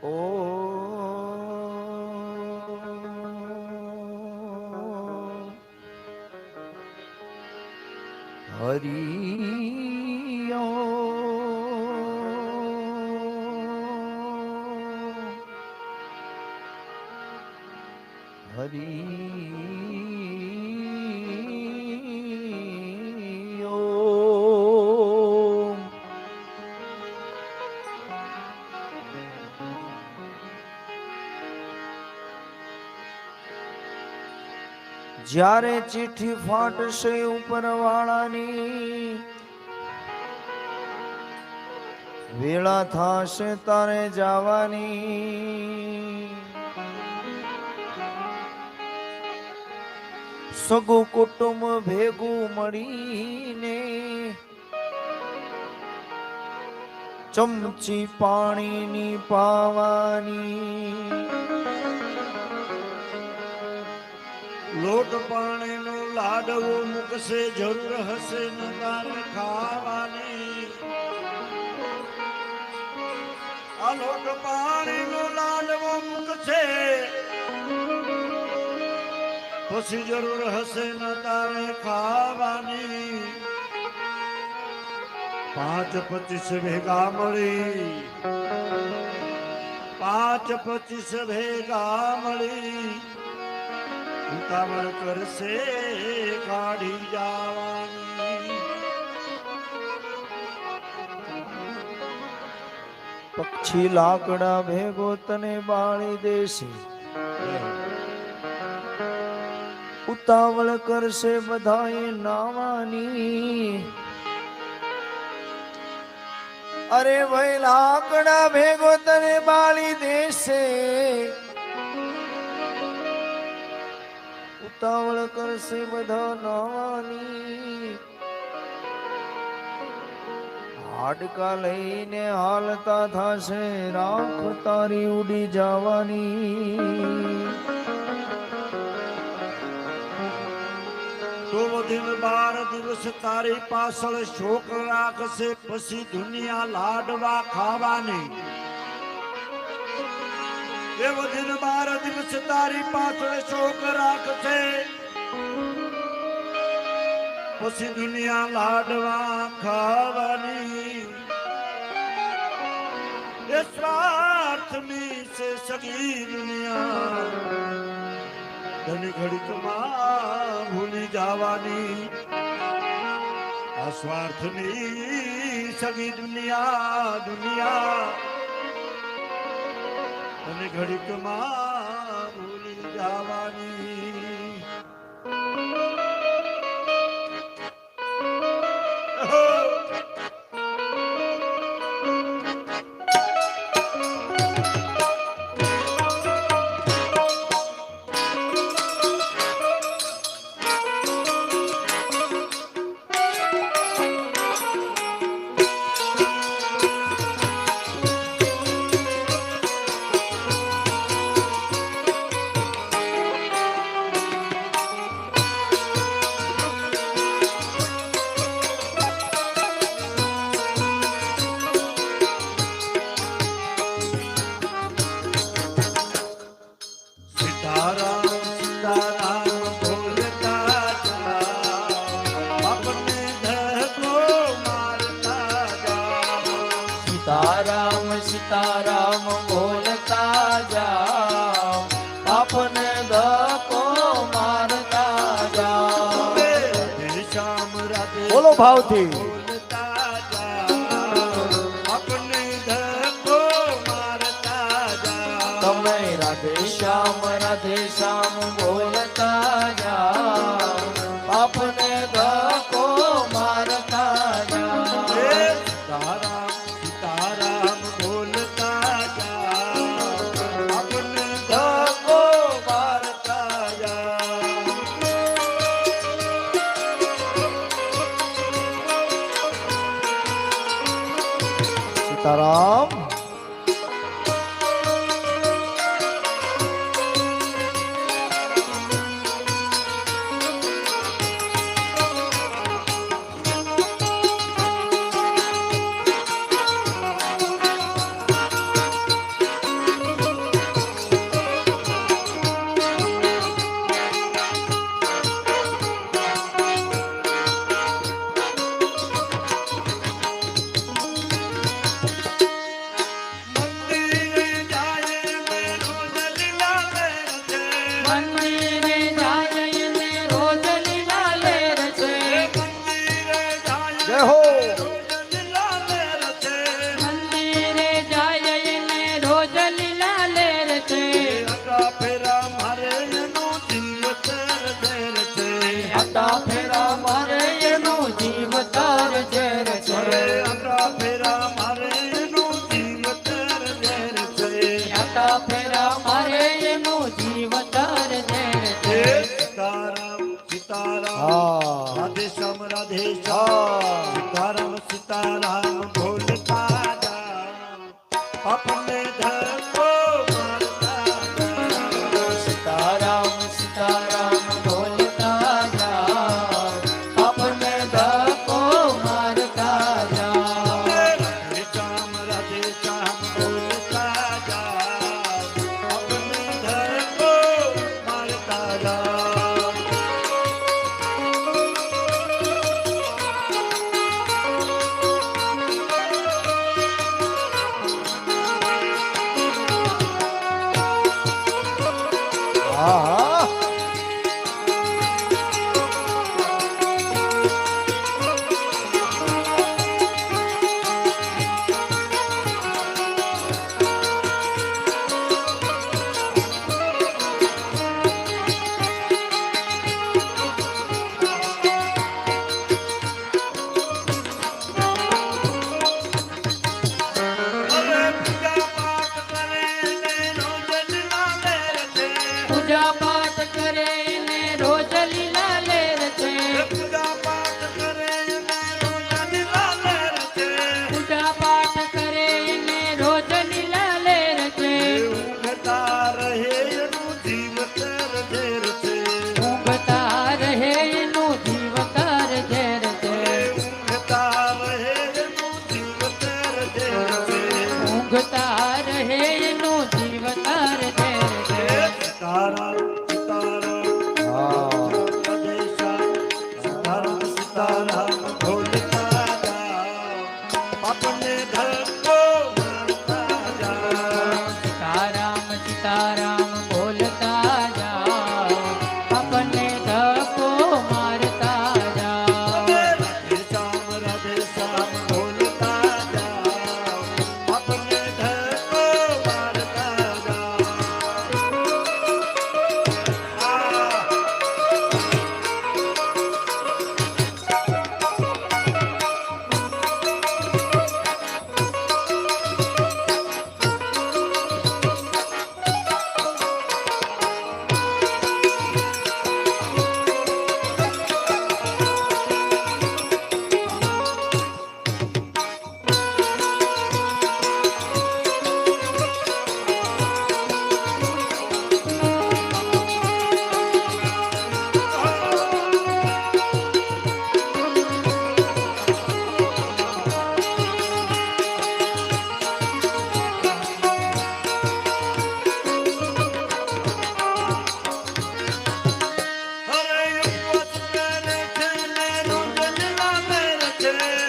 ઓ હરિ હરિ જ્યારે ચિઠ્ઠી ફાટશે ઉપરવાળાની વેળા થાશે તારે જવાની સગું કુટુંબ ભેગું મળીને ચમચી પાણીની પાવાની લોટ પાણીનો લાડવો મૂકશે જરૂર હશે ન તારે ખાવાની આ લોટ પાણીનો લાડવો મૂકશે પછી જરૂર હશે ન તારે ખાવાની 5-25 ભેગા મળી 5-25 ભેગા મળી ઉતાવળ કરશે કાઢી જવાની પક્ષી લાકડા ભેગો તને બાળી દેશે ઉતાવળ કરશે બધાએ નાવાની અરે ભાઈ લાકડા ભેગો તને બાળી દેશે ઉતાવળ કરશે બધા નાવાની હાડકા લઈને હાલતા થશે રાખ તારી ઉડી જવાની તો દિન 12 દિવસ તારી પાછળ શોક રાખશે પછી દુનિયા લાડવા ખાવાની એવો દિન 12 દિવસ તારી પાછળ શોક રાખશે પછી દુનિયા લાડવા ખાવાની એ સ્વાર્થની છે સગી દુનિયા ધની ઘડીકમાં ભૂલી જવાની આ સ્વાર્થની સગી દુનિયા અને ઘડીકમાં ભૂલી જવાની સીતારામ બોલતા જાઓ આપને ધક્કો મારતા જાઓ બોલો ભાવથી બોલતા જાઓ આપને ધક્કો મારતા જાઓ તમે રાધે શ્યામ બોલતા જાઓ આપને ધક્કો મારતા જાઓ સીતારામ જય હો લીલા લેર છે મંદિરે જાય એને રોજ લીલા લેર છે આટા ફેરા મારે એનું જીવતર ઝેર છે આટા ફેરા મારે એનું જીવતર ઝેર છે અરે આટા ફેરા મારે એનું જીવતર ઝેર છે આટા ફેરા મારે એનું જીવતર ઝેર છે સીતારામ સીતારામ હા રાધે શ્યામ રાધે શ્યામ સીતારામ સીતારામ બોલતા જા આપને ધર્મો મારતા જા સીતારામ સીતારામ બોલતા જાઓ આપને ધક્કો મારતા જાઓ રાધે શ્યામ બોલતા જા આપને ધર્મો મારતા જા હા અરે પૂજા પાઠ કરે ને રોજ લીલા લેર છે પૂજા પાઠ કરે ને રોજ લીલા લેર છે પૂજા પાઠ કરે ને રોજ લીલા લેર છે પૂજા પાઠ કરે ને રોજ લીલા લેર છે ઊંઘતા રહે એનું જીવતર ઝેર છે ઊંઘતા રહે એનું જીવતર ઝેર છે ઊંઘતા રહે એનું જીવતર ઝેર છે ઊંઘતા રહે એનું જીવતર ઝેર છે સીતારામ સીતારામ હા રાધે શ્યામ સીતારામ સીતારામ બોલતા જાઓ આપને ધક્કો મારતા જાઓ સીતારામ સીતારામ બોલતા જાઓ આપણને ધક્કો મારતા જાઓ રાધે શ્યામ બોલતા જાઓ આપને ધક્કો મારતા જાઓ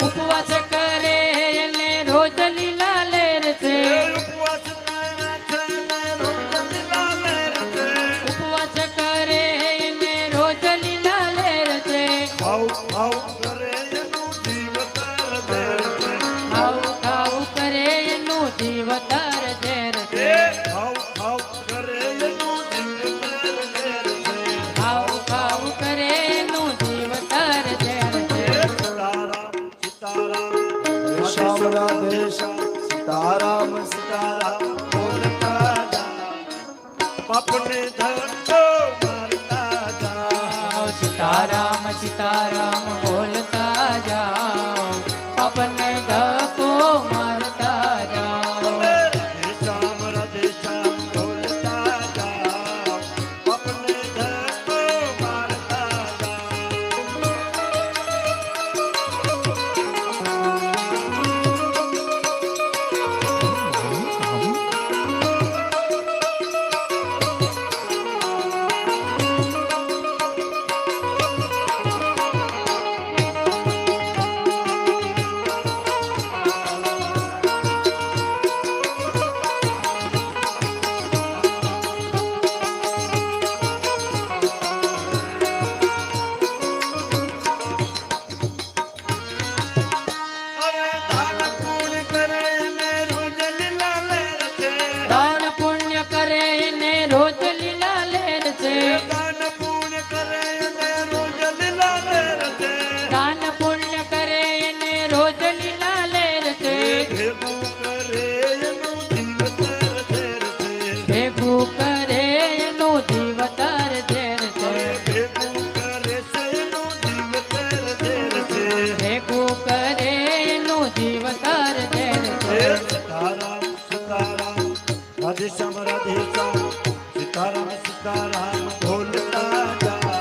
ઉપવાસ કરે ને રોજ લીલા લેર છે ઉપવાસ કરે ને રોજ લીલા લેર છે ખાવું કરે એનું જીવતર ઝેર છે ખાવું કરે એનું જીવતર ઝેર છે શ્યામ રાધે શ્યામ સીતારામ સીતારામ બોલતા જાઓ આપને ધક્કો મારતા જાઓ સીતારામ સીતારામ બોલતા જાઓ આપણને ધક્કો મારતા જાઓ રાધે શ્યામ બોલતા જાઓ આપને ધક્કો મારતા જાઓ રાધે શ્યામ રાધે શ્યામ સીતારામ સીતારામ બોલતા જાઓ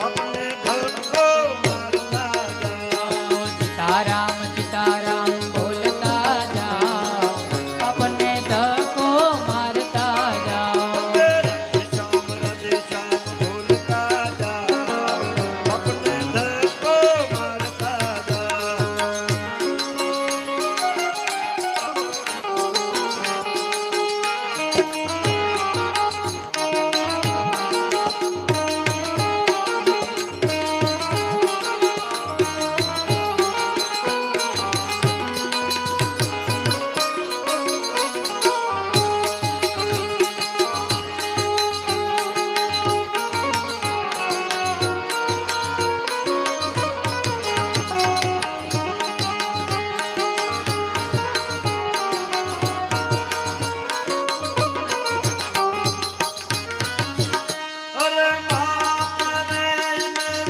अपने घर को मारता जाओ સીતારામ સીતારામ બોલતા જાઓ अपने ધક્કો મારતા જાઓ श्याम राधे श्याम बोलता जाओ अपने घर को मारता जाओ अरे माने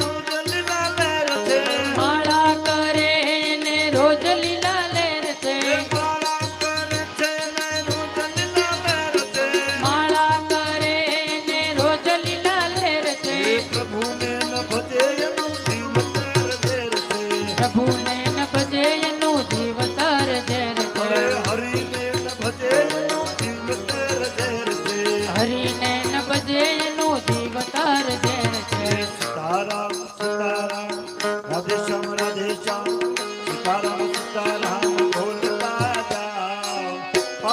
रोज लीला लेर से માળા કરે ને રોજ લીલા લેર છે माला करे छे ने रोज लीला लेर से માળા કરે ને રોજ લીલા લેર છે प्रभु ने न भजे एनु जीव तेर देर से પ્રભુને ન ભજે એનું જીવ તર ઝેર છે अरे हरि ने न भजे एनु जीव तेर देर से હરીને ન ભજે એનું જીવ તર ઝેર છે सीताराम सीताराम राधे श्याम सीताराम सीताराम बोलता जाओ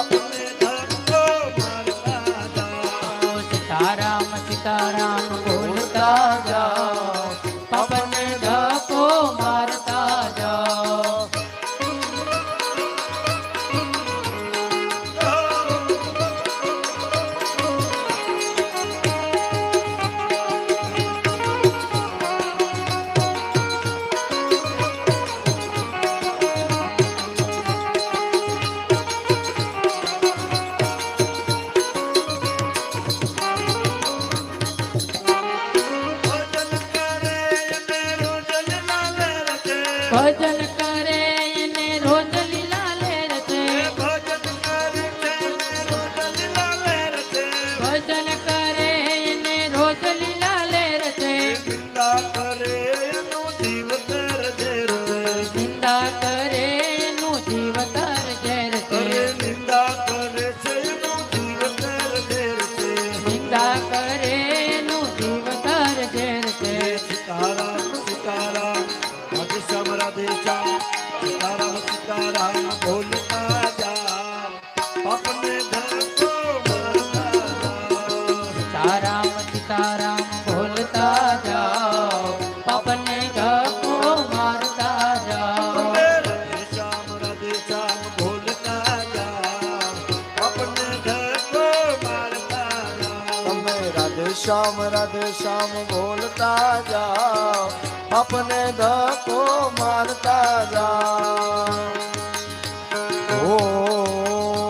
अपने धर्म को मारता जाओ સીતારામ સીતારામ બોલતા જાઓ પાપને ધક્કો મારતા જાઓ भजन करे ने रोज लीला लेर से ભજન કરે ને રોજ લીલા લેર છે भजन करे ने रोज लीला लेर से ભજન કરે ને રોજ લીલા લેર છે निंदा करे नु जीव तर देर से નિંદા કરે છે એનું જીવ તર ઝેર છે निंदा करे नु जीव तर देर से સીતારામ સીતારામ રાધે શ્યામ સીતારામ સીતારામ બોલતા જાઓ પાપને ધક્કો મારતા જાઓ सीताराम सीताराम बोलता जाओ अपने धक्को मारता जाओ રાધે શ્યામ બોલતા જાઓ अपने ધક્કો મારતા જાઓ તમે રાધે શ્યામ બોલતા જાઓ अपने धक्को मारता जाओ ओ